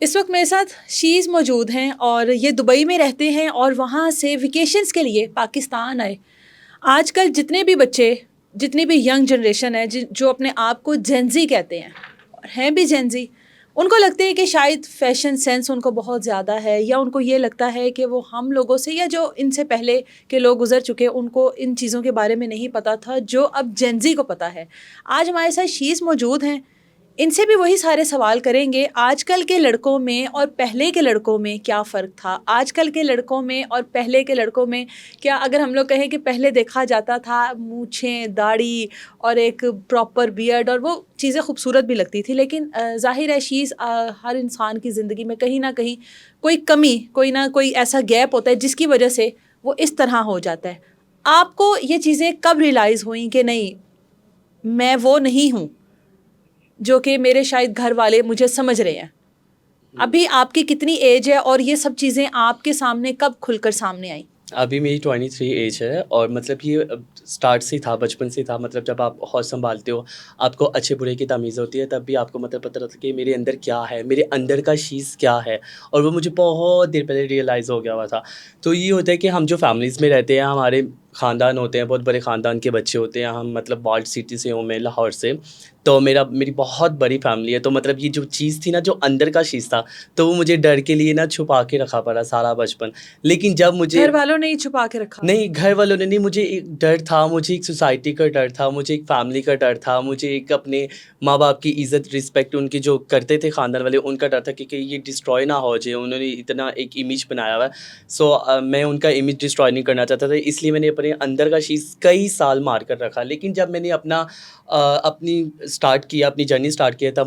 اس وقت میرے ساتھ شیز موجود ہیں اور یہ دبئی میں رہتے ہیں اور وہاں سے ویکیشنز کے لیے پاکستان آئے. آج کل جتنے بھی بچے، جتنی بھی ینگ جنریشن ہے جو اپنے آپ کو جینزی کہتے ہیں اور ہیں بھی جینزی، ان کو لگتے ہے کہ شاید فیشن سینس ان کو بہت زیادہ ہے، یا ان کو یہ لگتا ہے کہ وہ ہم لوگوں سے یا جو ان سے پہلے کے لوگ گزر چکے ان کو ان چیزوں کے بارے میں نہیں پتہ تھا جو اب جینزی کو پتہ ہے. آج ہمارے ساتھ شیز موجود ہیں، ان سے بھی وہی سارے سوال کریں گے. آج کل کے لڑکوں میں اور پہلے کے لڑکوں میں کیا فرق تھا؟ آج کل کے لڑکوں میں اور پہلے کے لڑکوں میں کیا، اگر ہم لوگ کہیں کہ پہلے دیکھا جاتا تھا مونچھیں، داڑھی اور ایک پراپر بیئرڈ، اور وہ چیزیں خوبصورت بھی لگتی تھی، لیکن ظاہر ہے شیز ہر انسان کی زندگی میں کہیں نہ کہیں کوئی کمی، کوئی نہ کوئی ایسا گیپ ہوتا ہے جس کی وجہ سے وہ اس طرح ہو جاتا ہے. آپ کو یہ چیزیں کب ریئلائز ہوئیں کہ نہیں میں وہ نہیں ہوں جو کہ میرے شاید گھر والے مجھے سمجھ رہے ہیں؟ ابھی آپ کی کتنی ایج ہے اور یہ سب چیزیں آپ کے سامنے کب کھل کر سامنے آئیں؟ ابھی میری 23 ایج ہے، اور مطلب یہ اسٹارٹ سے ہی تھا، بچپن سے ہی تھا. مطلب جب آپ ہوش سنبھالتے ہو، آپ کو اچھے برے کی تمیز ہوتی ہے، تب بھی آپ کو مطلب پتہ رہتا ہے کہ میرے اندر کیا ہے، میرے اندر کا چیز کیا ہے. اور وہ مجھے بہت دیر پہلے ریئلائز ہو گیا ہوا تھا. تو یہ ہوتا ہے کہ ہم جو فیملیز میں رہتے ہیں، ہمارے خاندان ہوتے ہیں، بہت بڑے خاندان کے بچے ہوتے ہیں. ہم مطلب والڈ سٹی سے ہوں، میں لاہور سے. تو میری بہت بڑی فیملی ہے. تو مطلب یہ جو چیز تھی نا، جو اندر کا چیز تھا، تو وہ مجھے ڈر کے لیے نا چھپا کے رکھا پڑا سارا بچپن. لیکن جب مجھے گھر والوں نے ہی چھپا کے رکھا؟ نہیں، گھر والوں نے نہیں. مجھے ایک ڈر تھا، مجھے ایک سوسائٹی کا ڈر تھا، مجھے ایک فیملی کا ڈر تھا، مجھے ایک اپنے ماں باپ کی عزت رسپیکٹ ان کی جو کرتے تھے خاندان والے، ان کا ڈر تھا کہ یہ ڈسٹروائے نہ ہو جائے. انہوں نے اتنا ایک امیج بنایا ہوا ہے. سو میں ان کا امیج ڈسٹروائے نہیں کرنا چاہتا تھا، اس لیے میں نے اپنے اندر کا چیز کئی سال مار کر رکھا. لیکن جب میں نے اپنی اسٹارٹ کیا، اپنی جرنی اسٹارٹ کیا، تب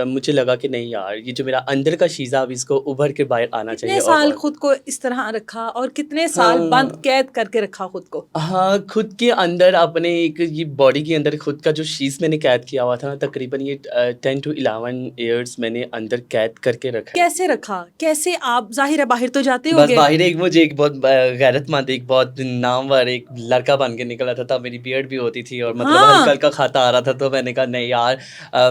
مجھے لگا کہ نہیں یار، یہ جو میرا اندر کا چیز ہے اب اس کو ابھر کے باہر آنا چاہیے. کتنے سال خود کو اس طرح رکھا اور کتنے سال بند قید کر کے رکھا خود کو؟ ہاں، خود کے اندر اپنے ایک یہ باڈی کے اندر خود کا جو چیز میں نے قید کیا ہوا تھا نا، تقریباً یہ 10 to 11 ایئرس میں نے اندر قید کر کے رکھا. کیسے رکھا؟ کیسے؟ آپ ظاہر ہے باہر تو جاتے ہو بس گے. باہر مجھے ایک بہت غیرت مند، ایک بہت نامور ایک لڑکا بن کے نکلا تھا. تب میری بیئرڈ بھی ہوتی تھی اور مطلب ہلکا ہلکا کھاتا آ رہا تھا. تو میں نے کہا نہیں یار،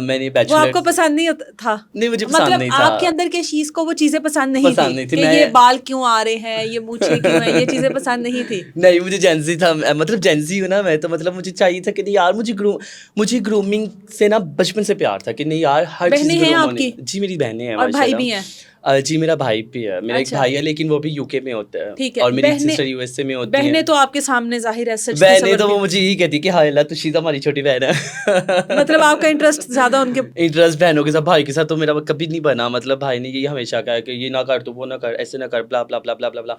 میں نے وہ آپ کو بیچلر پسند نہیں تھا؟ نہیں، مجھے پسند مطلب نہیں تھا. آپ کے اندر کے چیز کو وہ چیزیں پسند نہیں تھی کہ میں یہ بال کیوں آ رہے ہیں، یہ مونچھیں کیوں ہیں، یہ چیزیں پسند نہیں تھی؟ نہیں، مجھے جینزی تھا، مطلب جینزی ہوں نا میں. تو مطلب مجھے چاہیے تھا کہ نہیں یار، مجھے گرومنگ سے نا بچپن سے پیار تھا کہ نہیں یار ہر چیز بہنیں ہیں گروم آپ ہونی. کی؟ جی میری بہنیں ہیں اور بھائی ماشاءاللہ. بھی ہیں؟ جی میرا بھائی بھی ہے، میرا ایک بھائی ہے، لیکن وہ بھی یو کے میں ہوتا ہے. ٹھیک ہے. اور میری سسٹر یو ایس اے میں ہوتی ہیں. بہنیں تو آپ کے سامنے ظاہر ہے سچ کے بہنیں صبر تو بھی، وہ مجھے یہی کہتی کہ ہائے اللہ تو شیزا ہماری چھوٹی بہن ہے. مطلب آپ کا انٹرسٹ زیادہ ان کے انٹرسٹ بہنوں کے ساتھ، بھائی کے ساتھ تو میرا کبھی نہیں بنا. مطلب بھائی نے یہ ہمیشہ کہا کہ یہ نہ کر، تو وہ نہ کر، ایسے نہ کر، بلا بلا بلا بلا بلا بلا.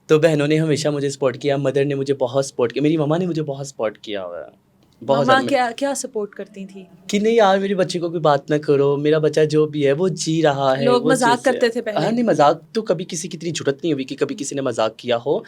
تو بہنوں نے ہمیشہ مجھے سپورٹ کیا. مدر نے مجھے بہت سپورٹ کیا، میری مما نے مجھے بہت سپورٹ کیا ہوا ہے. بہت ماما زیادہ. کیا سپورٹ کرتی تھی؟ کہ نہیں یار میرے بچے کو کوئی بات نہ کرو، میرا بچہ جو بھی ہے وہ جی رہا ہے. لوگ وہ مذاق کرتے تھے پہلے؟ ہاں نہیں، مذاق تو کبھی کسی کی اتنی ضرورت نہیں ہوئی کہ کبھی کسی نے مذاق کیا ہو.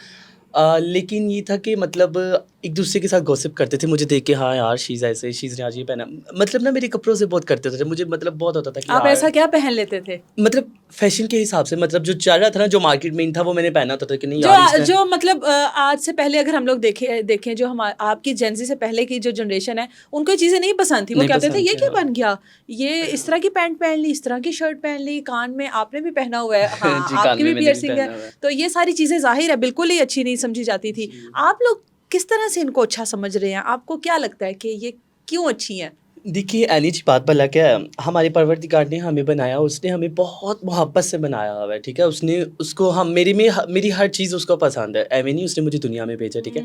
لیکن یہ تھا کہ مطلب ایک دوسرے کے ساتھ گوسپ کرتے تھے مجھے دیکھ کے، ہاں یار شیز ایسے، شیز نے آج یہ پہنا. مطلب نا میرے کپڑوں سے بہت کرتے تھے مجھے، مطلب بہت ہوتا تھا کہ آپ ایسا کیا پہن لیتے تھے؟ مطلب فیشن کے حساب سے، مطلب جو چل رہا تھا نا، جو مارکیٹ میں تھا وہ میں نے پہنا ہوتا تھا کہ نہیں یار جو مطلب آج سے پہلے اگر ہم لوگ دیکھیں جو آپ کی جینزی سے پہلے کی جو جنریشن ہے، ان کو یہ چیزیں نہیں پسند تھی. وہ کہتے تھے یہ کیا بن گیا، یہ اس طرح کی پینٹ پہن لی، اس طرح کی شرٹ پہن لی، کان میں آپ نے بھی پہنا ہوا ہے، ہاں آپ کی بھی پیئرسنگ ہے. تو یہ ساری چیزیں ظاہر ہے بالکل ہی اچھی نہیں سمجھی جاتی تھی. آپ لوگ کس طرح سے ان کو اچھا سمجھ رہے ہیں؟ آپ کو کیا لگتا ہے کہ یہ کیوں اچھی ہیں؟ دیکھیے اینی جی، بات بھلا کیا ہے، ہمارے پروردگار نے ہمیں بنایا، اس نے ہمیں بہت محبت سے بنایا ہوا ہے. ٹھیک ہے، اس نے اس کو میری ہر چیز اس کو پسند ہے. ایویں نہیں اس نے مجھے دنیا میں بھیجا. ٹھیک ہے،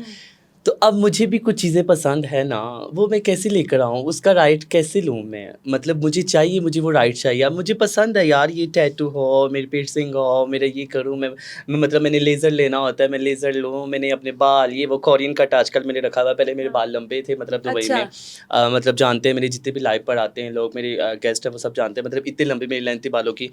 تو اب مجھے بھی کچھ چیزیں پسند ہے نا، وہ میں کیسے لے کر آؤں، اس کا رائٹ کیسے لوں میں. مطلب مجھے چاہیے، مجھے وہ رائٹ چاہیے. اب مجھے پسند ہے یار یہ ٹیٹو ہو، میری پیرسنگ ہو، میرا یہ کروں میں مطلب میں نے لیزر لینا ہوتا ہے، میں لیزر لوں. میں نے اپنے بال یہ وہ کورین کٹ آج کل میں نے رکھا ہوا ہے. پہلے میرے بال لمبے تھے، مطلب دبئی میں مطلب جانتے ہیں میرے جتنے بھی لائیو پر آتے ہیں لوگ، میرے گیسٹ ہیں وہ سب جانتے ہیں، مطلب اتنے لمبے میری لینتھ تھی بالوں کی.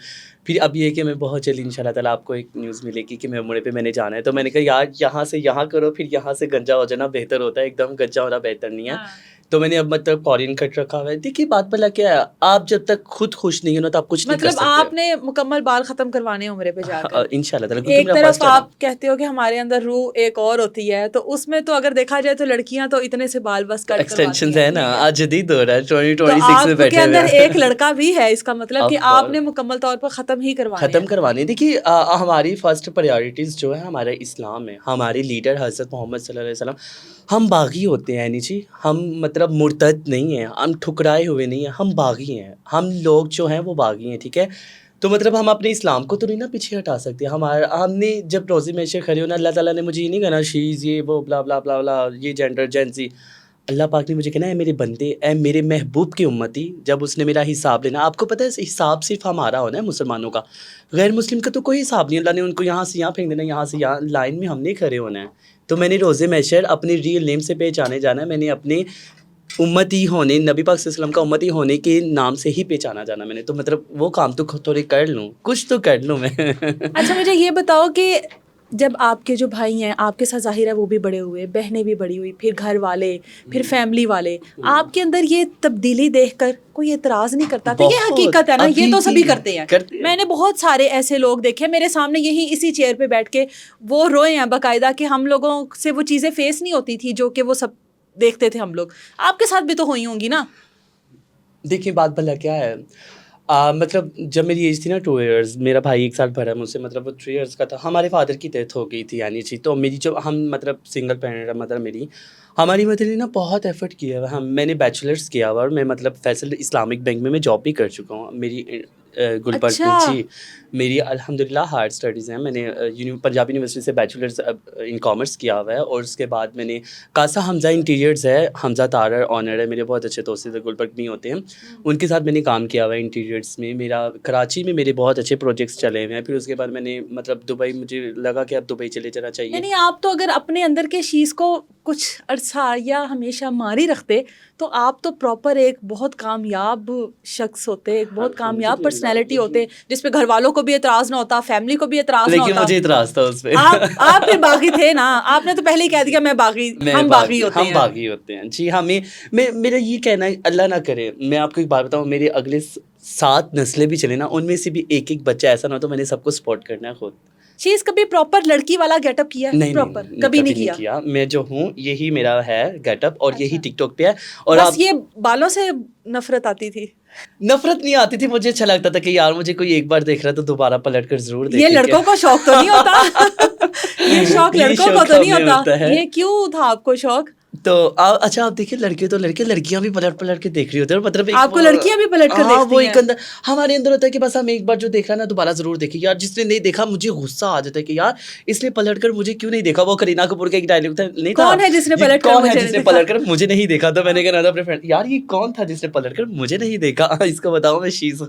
پھر اب یہ کہ میں بہت جلدی ان شاء اللہ تعالیٰ آپ کو ایک نیوز ملے گی کہ میں عمرے پہ میں نے جانا ہے. تو میں نے کہا یار یہاں سے یہاں کرو، پھر یہاں سے گنجا ہو جانا بہتر ہوتا ہے، ایک دم گنجا ہونا بہتر نہیں ہے. تو میں نے اب مطلب کورین کٹ رکھا ہوا ہے. دیکھیے بات بلا کیا ہے, آپ جب تک خود خوش نہیں ہو نا تو آپ کچھ نہیں کر مطلب سکتے. آپ نے مکمل بال ختم کروانے عمرے پہ جا کر. ان شاء اللہ تعالیٰ, کیونکہ ایک میرا طرف فرسٹ ہے نا. آپ کہتے ہو کہ ہمارے اندر روح ایک اور ہوتی ہے, تو اس میں تو اگر دیکھا جائے تو لڑکیاں تو اتنے سے بال بس کٹ ایکسٹینشنز کرواتی ہے ہیں, نا, ٹھیک ہے, آج جدید ہو رہا ہے, تو 2026 میں آپ کے بیٹھے ہوئے اندر ہیں. ایک لڑکا بھی ہے, اس کا مطلب کہ Of آپ course. نے مکمل طور پر ختم ہی کروانے ختم ہیں. کروانے. دیکھیے ہماری فرسٹ پریورٹیز جو ہے ہمارا اسلام ہے. ہمارے لیڈر حضرت محمد صلی اللہ علیہ وسلم, ہم باغی ہوتے ہیں جی, ہم مطلب مرتد نہیں ہیں, ہم ٹھکرائے ہوئے نہیں ہیں, ہم باغی ہیں. ہم لوگ جو ہیں وہ باغی ہیں, ٹھیک ہے. تو مطلب ہم اپنے اسلام کو تو نہیں نا پیچھے ہٹا سکتے. ہم نے جب روزے میں سے کھڑے ہونا, اللہ تعالیٰ نے مجھے یہ نہیں کہنا شیز یہ وہ بلا بلا بلا بلا, یہ جینڈر جینسی. اللہ پاک نے مجھے کہنا ہے میرے بندے, اے میرے محبوب کی امتی, جب اس نے میرا حساب لینا, آپ کو پتہ ہے حساب صرف ہمارا ہونا ہے مسلمانوں کا, غیر مسلم کا تو کوئی حساب نہیں. اللہ نے ان کو یہاں سے یہاں پھینک دینا, یہاں سے یہاں, لائن میں ہم نہیں کھڑے ہونا ہے. تو میں نے روزے محشر اپنے ریئل نیم سے پہچانے جانا ہے. میں نے اپنے امتی ہونے, نبی پاک صلی اللہ علیہ وسلم کا امتی ہونے کے نام سے ہی پہچانا جانا میں نے. تو مطلب وہ کام تو تھوڑے کر لوں, کچھ تو کر لوں میں. اچھا مجھے یہ بتاؤ کہ جب آپ کے جو بھائی ہیں, آپ کے ساتھ ظاہر ہے وہ بھی بڑے ہوئے, بہنیں بھی بڑی ہوئی, پھر گھر والے, پھر فیملی والے, آپ کے اندر یہ تبدیلی دیکھ کر کوئی اعتراض نہیں کرتا تھا؟ یہ حقیقت ہے نا, یہ تو سبھی کرتے ہیں. میں نے بہت سارے ایسے لوگ دیکھے میرے سامنے, یہی اسی چیئر پہ بیٹھ کے وہ روئے ہیں باقاعدہ, کہ ہم لوگوں سے وہ چیزیں فیس نہیں ہوتی تھی جو کہ وہ سب دیکھتے تھے ہم لوگ. آپ کے ساتھ بھی تو ہوئی ہوں گی نا؟ دیکھیے بات بھلا کیا ہے, مطلب جب میری ایج تھی نا 2 ایئرز, میرا بھائی 1 سال بڑا ہے مجھ سے, مطلب وہ 3 ایئرز کا تھا. ہمارے فادر کی ڈیتھ ہو گئی تھی جی. تو میری جو ہم مطلب سنگل پیرنٹ مدر, ہماری مدر نے نا بہت ایفرٹ کیا ہوا. میں نے بیچلرس کیا ہوا, اور میں مطلب فیصل اسلامک بینک میں جاب بھی کر چکا ہوں. میری گلبرگ میں جی میری الحمد للہ ہائر اسٹڈیز ہیں. میں نے پنجاب یونیورسٹی سے بیچلرس ان کامرس کیا ہوا ہے, اور اس کے بعد میں نے کاسا حمزہ انٹیریئرز ہے, حمزہ تارر آنر ہے, میرے بہت اچھے دوست ہیں, گلبرگ میں ہوتے ہیں, ان کے ساتھ میں نے کام کیا ہوا ہے انٹیریئرس میں. میرا کراچی میں میرے بہت اچھے پروجیکٹس چلے ہوئے ہیں. پھر اس کے بعد میں نے مطلب دبئی, مجھے لگا کہ اب دبئی چلے جانا چاہیے. یعنی آپ تو اگر اپنے اندر کے چیز کو کچھ عرصہ یا ہمیشہ ماری رکھتے تو آپ تو پراپر ایک بہت کامیاب شخص ہوتے, ایک بہت کامیاب پرسنالٹی ہوتے, جس پہ گھر والوں کو بھی اعتراض نہ ہوتا, فیملی کو بھی اعتراض نہ ہوتا. لیکن مجھے اعتراض تھا اس پہ. آپ پھر باغی تھے نا, آپ نے تو پہلے ہی کہہ دیا میں باغی, ہم باغی ہوتے ہیں. ہم باغی ہوتے ہیں جی. میرا یہ کہنا ہے, اللہ نہ کرے, میں آپ کو ایک بات بتاؤں, میرے اگلے 7 نسلیں بھی چلے نا, ان میں سے بھی ایک ایک بچہ ایسا نہ ہو تو میں نے سب کو سپورٹ کرنا ہے خود. چیز کبھی پراپر لڑکی والا گیٹ اپ کیا ہے؟ نہیں, کبھی نہیں کیا. میں جو ہوں یہی میرا ہے گیٹ اپ, اور یہی ٹک ٹاک پہ ہے. اور بس یہ بالوں سے نفرت آتی تھی؟ نفرت نہیں آتی تھی, مجھے اچھا لگتا تھا کہ یار مجھے کوئی ایک بار دیکھ رہا ہے تو دوبارہ پلٹ کر ضرور دیکھے. یہ لڑکوں کو شوق تو نہیں ہوتا؟ یہ شوق لڑکوں کو تو نہیں ہوتا, یہ کیوں تھا آپ کو شوق؟ تو اچھا آپ دیکھیے, لڑکے تو لڑکیاں بھی پلٹ کے دیکھ رہی ہوتی ہیں, مطلب آپ کو لڑکیاں بھی پلٹ کر دیکھتی ہیں؟ ایک اندر ہمارے اندر ہوتا ہے کہ بس ہم ایک بار جو دیکھ رہا ہے نا دوبارہ ضرور دیکھیں. یار جس نے نہیں دیکھا مجھے غصہ آ جاتا ہے کہ یار اس نے پلٹ کر مجھے کیوں نہیں دیکھا. وہ کرینہ کپور کا ایک ڈائلاگ تھا, نہیں تھا, کون ہے جس نے پلٹ کر مجھے نہیں دیکھا. تو میں نے کہا اپنے فرینڈ, یار یہ کون تھا جس نے پلٹ کر مجھے نہیں دیکھا, اس کو بتاؤ میں شیز.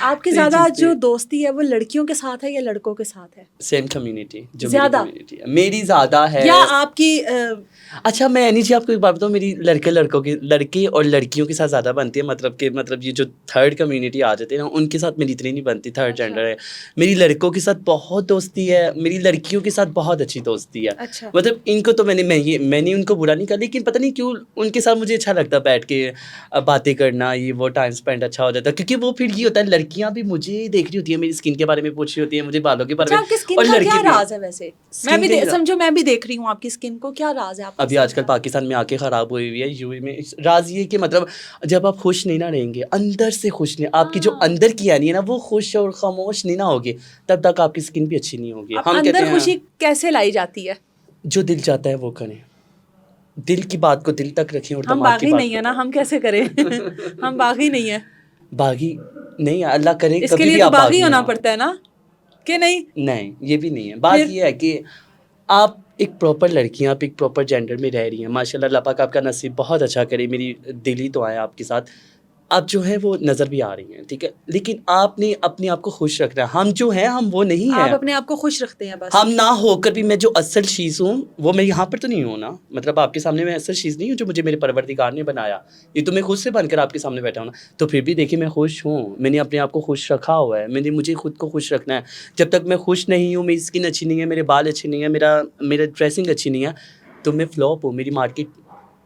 آپ کی زیادہ جو دوستی ہے وہ لڑکیوں کے ساتھ ہے یا لڑکوں کے ساتھ ہے؟ سیم کمیونٹی جو زیادہ میری زیادہ ہے یا آپ کی؟ اچھا میں نہیں جی آپ کو ایک بات بتاؤں, میری لڑکے اور لڑکیوں کے ساتھ زیادہ بنتی ہے. مطلب یہ جو تھرڈ کمیونٹی آ جاتے ہیں نا, ان کے ساتھ میری اتنی نہیں بنتی. تھرڈ جینڈر ہے, میری لڑکوں کے ساتھ بہت دوستی ہے, میری لڑکیوں کے ساتھ بہت اچھی دوستی ہے. مطلب ان کو تو میں نے ان کو برا نہیں کہا, لیکن پتہ نہیں کیوں ان کے ساتھ مجھے اچھا لگتا ہے بیٹھ کے باتیں کرنا, یہ وہ ٹائم اسپینڈ اچھا ہو جاتا ہے. کیونکہ وہ پھر یہ ہوتا ہے, لڑکیاں بھی مجھے دیکھ رہی ہوتی ہیں, میری اسکن کے بارے میں پوچھ رہی ہوتی ہیں, مجھے بالوں کے بارے میں. اور لڑکی کیا راز ہے ویسے؟ میں بھی دیکھ رہی ہوں آپ کی اسکن کو, کیا راز ہے؟ ابھی آج کل پاکستان میں آ کے خراب ہوئی ہوئی ہے, یو اے میں. راز یہ کہ مطلب جب آپ خوش نہیں نہ رہیں گے, اندر سے خوش نہیں, آپ کی جو اندر کی یعنی ہے نا وہ خوش اور خاموش نہیں نہ ہوگی, تب تک آپ کی اسکن بھی اچھی نہیں ہوگی. ہم کہتے ہیں خوشی کیسے لائی جاتی ہے؟ جو دل چاہتا ہے وہ کریں, دل کی بات کو دل تک رکھیں. اور ہم باغی نہیں ہے نا, ہم کیسے کریں؟ ہم باغی نہیں ہے. باغی نہیں, اللہ کرے اس کے لیے تو باغی ہونا پڑتا ہے نا, کہ نہیں؟ نہیں یہ بھی نہیں ہے. بات یہ ہے کہ آپ ایک پراپر لڑکی ہیں, آپ ایک پراپر جینڈر میں رہ رہی ہیں, ماشاء اللہ, اللہ پاک آپ کا نصیب بہت اچھا کرے. میری دلی تو آئے آپ کے ساتھ, آپ جو ہیں وہ نظر بھی آ رہی ہیں, ٹھیک ہے, لیکن آپ نے اپنے آپ کو خوش رکھنا ہے. ہم جو ہیں ہم وہ نہیں ہیں. آپ اپنے آپ کو خوش رکھتے ہیں بس. ہم نہ ہو کر بھی میں جو اصل چیز ہوں وہ میں یہاں پر تو نہیں ہوں نا, مطلب آپ کے سامنے میں اصل چیز نہیں ہوں جو مجھے میرے پروردگار نے بنایا. یہ تو میں خود سے بن کر آپ کے سامنے بیٹھا ہوں نا. تو پھر بھی دیکھیے میں خوش ہوں, میں نے اپنے آپ کو خوش رکھا ہوا ہے. مجھے خود کو خوش رکھنا ہے. جب تک میں خوش نہیں ہوں, میری اسکن اچھی نہیں ہے, میرے بال اچھے نہیں ہیں, میرا ڈریسنگ اچھی نہیں ہے, تو میں فلاپ ہوں. میری مارکیٹ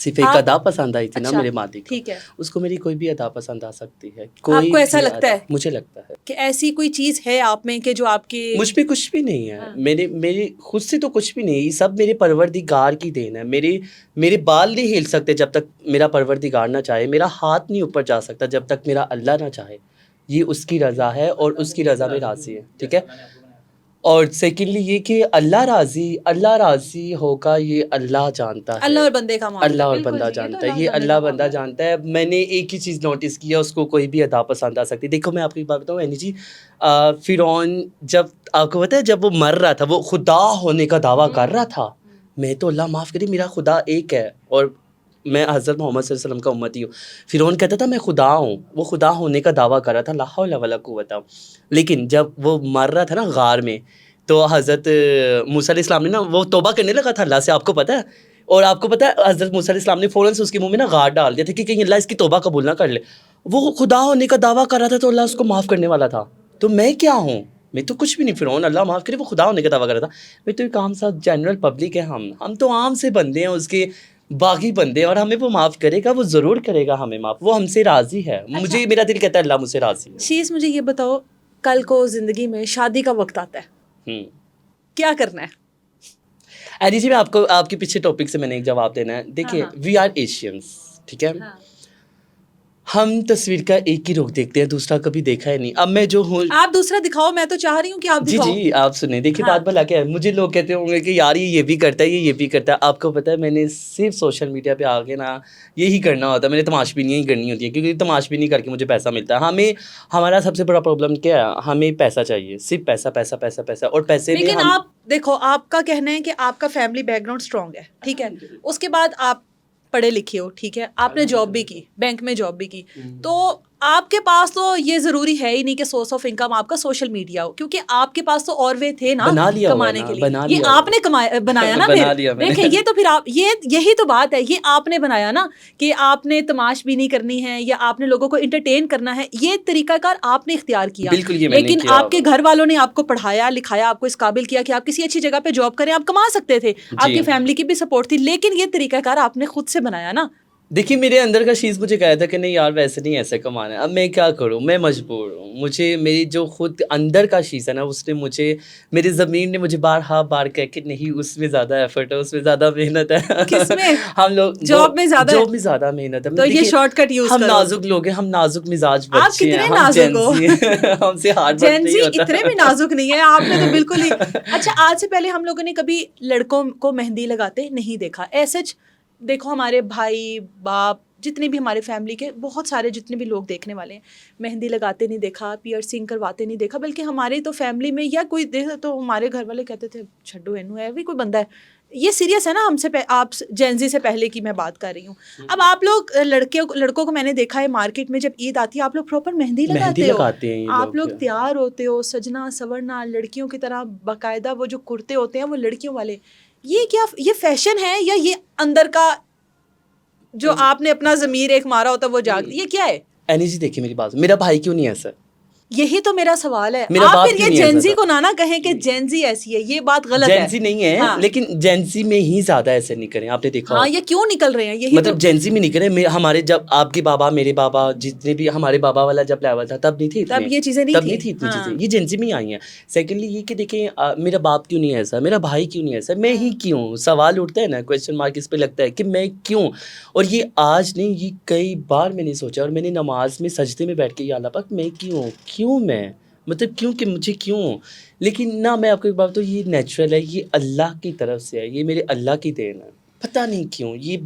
صرف ایک ادا پسند آئی تھی نا اچھا، میرے مادی کو، ٹھیک ہے، اس کو میری کوئی بھی ادا پسند آ سکتی ہے. آپ کو ایسا بھی لگتا ہے مجھے لگتا ہے کہ ایسی کوئی چیز ہے آپ میں کہ جو آپ کے مجھ پہ کچھ بھی نہیں ہے، میرے خود سے تو کچھ بھی نہیں، یہ سب میرے پروردگار کی دین ہے. میرے بال نہیں ہل سکتے جب تک میرا پروردگار نہ چاہے، میرا ہاتھ نہیں اوپر جا سکتا جب تک میرا اللہ نہ چاہے. یہ اس کی رضا ہے اور اس کی رضا میں راضی ہے، ٹھیک ہے. اور سیکنڈلی یہ کہ اللہ راضی ہوگا یہ اللہ جانتا ہے، اللہ اور بندے کا معاملہ، اللہ اور بالکل بندہ جی، جانتا تو ہے، یہ بندے اللہ کا بندہ معاملہ ہے. جانتا ہے. میں نے ایک ہی چیز نوٹس کیا، اس کو کوئی بھی ادا پسند آ سکتی. دیکھو میں آپ کو ایک بات بتاؤں اینی جی، فرعون جب آپ کو پتہ ہے جب وہ مر رہا تھا وہ خدا ہونے کا دعویٰ کر رہا تھا. میں تو اللہ معاف کرے میرا خدا ایک ہے اور میں حضرت محمد صلی اللہ علیہ وسلم کا امتی ہوں. فرعون کہتا تھا میں خدا ہوں، وہ خدا ہونے کا دعویٰ کر رہا تھا، لا حول ولا قوت. لیکن جب وہ مر رہا تھا نا غار میں، تو حضرت موسیٰ علیہ السلام نے نا وہ توبہ کرنے لگا تھا اللہ سے، آپ کو پتہ ہے. اور آپ کو پتہ ہے حضرت موسیٰ علیہ السلام نے فوراً سے اس کے منہ میں نا غار ڈال دیا تھا کہ کہیں اللہ اس کی توبہ قبول نہ کر لے. وہ خدا ہونے کا دعویٰ کر رہا تھا تو اللہ اس کو معاف کرنے والا تھا. تو میں کیا ہوں؟ میں تو کچھ بھی نہیں. فرعون اللہ معاف کرے وہ خدا ہونے کا دعویٰ کر رہا تھا. میں تو ایک عام سا جنرل پبلک ہے، ہم تو عام سے بندے ہیں، اس کے باغی بندے ہیں، اور ہمیں وہ معاف کرے گا، وہ ضرور کرے گا ہمیں معاف، وہ ہم سے راضی ہے. مجھے میرا دل کہتا ہے اللہ مجھ سے راضی ہے. شیز مجھے یہ بتاؤ، کل کو زندگی میں شادی کا وقت آتا ہے، کیا کرنا ہے؟ ایڈی جی میں آپ کے پیچھے ٹاپک سے میں نے ایک جواب دینا ہے. دیکھیے وی آر ایشینس، ٹھیک ہے، ہم تصویر کا ایک ہی رخ دیکھتے ہیں، دوسرا کبھی دیکھا ہی نہیں. اب میں جو ہوں، آپ دوسرا دکھاؤ، میں تو چاہ رہی ہوں کہ آپ دکھاؤ. جی آپ سنیں، دیکھیے بات بھلا کیا ہے. مجھے لوگ کہتے ہوں گے کہ یار یہ بھی کرتا ہے، یہ بھی کرتا ہے. آپ کو پتہ ہے میں نے صرف سوشل میڈیا پہ آ کے نا یہی کرنا ہوتا ہے، میں نے تماش بینی ہی کرنی ہوتی ہے، کیونکہ تماش بینی کر کے مجھے پیسہ ملتا ہے. ہمارا سب سے بڑا پرابلم کیا ہے؟ ہمیں پیسہ چاہیے، صرف پیسہ پیسہ پیسہ پیسہ، اور پیسے میں لیکن آپ دیکھو، آپ کا کہنا ہے کہ آپ کا فیملی بیک گراؤنڈ اسٹرانگ ہے، ٹھیک ہے، اس کے بعد آپ پڑھے لکھے ہو، ٹھیک ہے، آپ نے جاب بھی کی، بینک میں جاب بھی کی، تو آپ کے پاس تو یہ ضروری ہے ہی نہیں کہ سورس آف انکم آپ کا سوشل میڈیا ہو، کیونکہ آپ کے پاس تو اور وے تھے نا کمانے کے لیے. یہ آپ نے بنایا نا، پھر دیکھیں یہ تو پھر آپ یہی تو بات ہے، یہ آپ نے بنایا نا کہ آپ نے تماش بینی کرنی ہے یا آپ نے لوگوں کو انٹرٹین کرنا ہے. یہ طریقہ کار آپ نے اختیار کیا، لیکن آپ کے گھر والوں نے آپ کو پڑھایا لکھایا، آپ کو اس قابل کیا کہ آپ کسی اچھی جگہ پہ جاب کریں، آپ کما سکتے تھے، آپ کی فیملی کی بھی سپورٹ تھی، لیکن یہ طریقہ کار آپ نے خود سے بنایا نا. دیکھیے میرے اندر کا چیز مجھے کہا تھا کہ نہیں یار ویسے نہیں ایسے کمانا ہے. اب میں کیا کروں، میں مجبور ہوں. مجھے میری جو خود اندر کا چیز ہے نا، اس نے مجھے، میری زمین نے مجھے بار کہہ کہ نہیں اس میں زیادہ ایفرٹ ہے، اس میں زیادہ محنت ہے. کس میں؟ ہم لوگ جاب میں زیادہ محنت ہے. تو یہ شارٹ کٹ یوز ہم کرو. نازک لوگ ہیں، ہم نازک مزاج آپ بچے ہیں، کتنے ہم نازک ہو. ہم سے ہارڈ ورک جین نہیں زی ہوتا. اتنے بھی نازک نہیں ہے، آپ نے تو بالکل ہی. اچھا آج سے پہلے ہم لوگوں نے کبھی لڑکوں کو مہندی لگاتے نہیں دیکھا. ایسے دیکھو ہمارے بھائی باپ جتنے بھی ہمارے فیملی کے بہت سارے جتنے بھی لوگ دیکھنے والے ہیں، مہندی لگاتے نہیں دیکھا، پیئرسنگ کرواتے نہیں دیکھا، بلکہ ہمارے تو فیملی میں یا کوئی دیکھا تو ہمارے گھر والے کہتے تھے چھڈو اینو ہے بھی کوئی بندہ ہے. یہ سیریس ہے نا ہم سے آپ جین زی سے پہلے کی میں بات کر رہی ہوں. اب آپ لوگ لڑکوں کو میں نے دیکھا ہے مارکیٹ میں جب عید آتی ہے آپ لوگ پراپر مہندی لگاتے ہو، آپ لوگ تیار ہوتے ہو سجنا سورنا لڑکیوں کی طرح، باقاعدہ وہ جو کرتے ہوتے ہیں وہ لڑکیوں والے. یہ کیا یہ فیشن ہے یا یہ اندر کا جو آپ نے اپنا ضمیر ایک مارا ہوتا وہ جاگ، یہ کیا ہے؟ اینی جی دیکھیے میری بات، میرا بھائی کیوں نہیں ہے سر؟ یہی تو میرا سوال ہے. آپ پھر یہ جینزی کو نہ کہیں کہ جینزی ایسی ہے، یہ بات غلط ہے. جینزی نہیں ہے لیکن جینزی میں ہی زیادہ ایسے نہیں کریں، آپ نے دیکھا. ہاں یہ کیوں نکل رہے ہیں؟ یہی مطلب جینزی میں نہیں کریں. ہمارے جب آپ کے بابا میرے بابا جتنے بھی ہمارے بابا والا جب لیول تھا تب نہیں تھی، تب یہ چیزیں نہیں تھی اتنی چیزیں. یہ جینزی میں ہی آئی ہیں. سیکنڈلی یہ کہ دیکھیں میرا باپ کیوں نہیں ایسا، میرا بھائی کیوں نہیں ایسا، میں ہی کیوں؟ سوال اٹھتا ہے نا، کویسچن مارک اس پہ لگتا ہے کہ میں کیوں. اور یہ آج نہیں، یہ کئی بار میں نے سوچا، اور میں نے نماز میں سجدے میں بیٹھ کے یا اللہ پاک میں کیوں میں مطلب کیوں کہ مجھے کیوں. لیکن نہ میں آپ کو ایک بات بتاؤں، یہ نیچرل ہے، یہ اللہ کی طرف سے ہے، یہ میرے اللہ کی دین ہے. پتہ نہیں کیوں یہ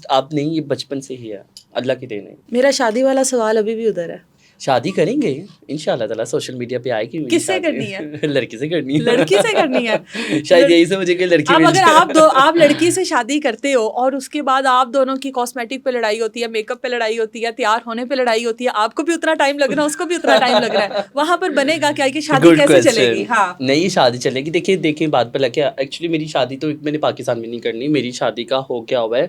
آپ نہیں، یہ بچپن سے ہی ہے، اللہ کی دین ہے. میرا شادی والا سوال ابھی بھی ادھر ہے. شادی کریں گے انشاءاللہ تعالیٰ، سوشل میڈیا پہ آئے گی. کس سے کرنی ہے؟ لڑکی سے کرنی ہے. لڑکی سے کرنی ہے شاید یہی سے مجھے کہ لڑکی. اب اگر آپ لڑکی سے شادی کرتے ہو اور اس کے بعد آپ دونوں کی کاسمیٹک پہ لڑائی ہوتی ہے، میک اپ پہ لڑائی ہوتی ہے، تیار ہونے پہ لڑائی ہوتی ہے، آپ کو بھی اتنا ٹائم لگ رہا ہے، اس کو بھی اتنا ٹائم لگ رہا ہے، وہاں پر بنے گا کیا کہ شادی کیسے چلے گی؟ ہاں نہیں شادی چلے گی. دیکھیں بات پہ لگ کے ایکچولی میری شادی تو میں نے پاکستان میں نہیں کرنی. میری شادی کا ہو کیا ہوا ہے،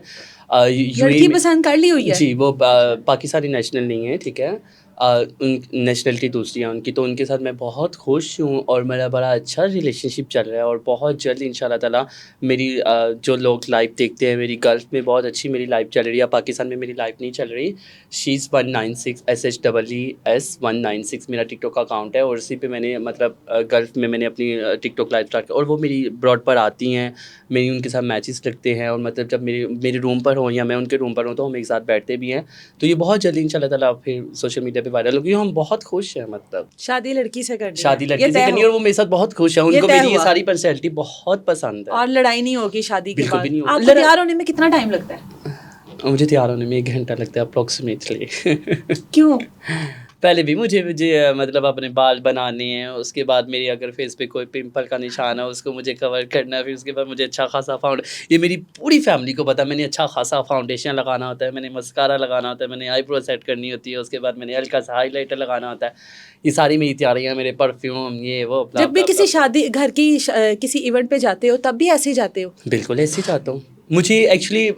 لڑکی پسند کر لی ہوئی ہے. جی وہ پاکستانی نیشنل نہیں ہے، ٹھیک ہے. ان نیشنلٹی دوسری ہے ان کی، تو ان کے ساتھ میں بہت خوش ہوں اور میرا بڑا اچھا ریلیشن شپ چل رہا ہے. اور بہت جلد ان شاء اللہ تعالیٰ میری جو لوگ لائف دیکھتے ہیں میری گلف میں بہت اچھی میری لائف چل رہی ہے. پاکستان میں میری لائف نہیں چل رہی. شیز 196 SHEES196 میرا ٹک ٹاک کا اکاؤنٹ ہے، اور اسی پہ میں نے مطلب گلف میں نے اپنی ٹک ٹاک لائف اسٹارٹ کی. اور وہ میری براڈ پر آتی ہیں، میری ان کے ساتھ میچز لگتے ہیں، اور مطلب جب میرے روم پر ہوں یا میں ان کے روم پر ہوں تو ہم ایک ساتھ بیٹھتے بھی ہیں. تو یہ بہت جلدی ان شاء اللہ تعالیٰ پھر سوشل میڈیا پہ وائرل ہوگی. ہم بہت خوش ہیں، مطلب شادی لڑکی سے کرنی ہے، شادی لڑکی یہ سے طے کرنی ہے، ہو، اور وہ میرے ساتھ بہت خوش ہیں. ان یہ کو طے میری یہ ہوا، ساری پرسنالٹی بہت پسند ہے. اور لڑائی نہیں ہوگی شادی کے بالکل بعد. بھی نہیں آپ ہوگی. کو تیار ہونے میں کتنا ٹائم لگتا ہے؟ مجھے تیار ہونے میں 1 گھنٹہ لگتا ہے اپروکسیمیٹلی. کیوں؟ پہلے بھی مجھے مطلب اپنے بال بنانے ہیں، اس کے بعد میری اگر فیس پہ کوئی پمپل کا نشان ہے اس کو مجھے کور کرنا ہے، پھر اس کے بعد مجھے اچھا خاصا یہ میری پوری فیملی کو پتا ہے، میں نے اچھا خاصا فاؤنڈیشن لگانا ہوتا ہے، میں نے مسکارا لگانا ہوتا ہے، میں نے آئی برو سیٹ کرنی ہوتی ہے، اس کے بعد میں نے ہلکا سا ہائی لائٹر لگانا ہوتا ہے. یہ ساری میری تیاریاں، میرے پرفیوم، یہ وہ. جب بھی کسی شادی گھر کی کسی ایونٹ پہ جاتے ہو تب بھی ایسے ہی جاتے ہو؟ بالکل ایسے ہی چاہتا ہوں. مجھے ایکچولی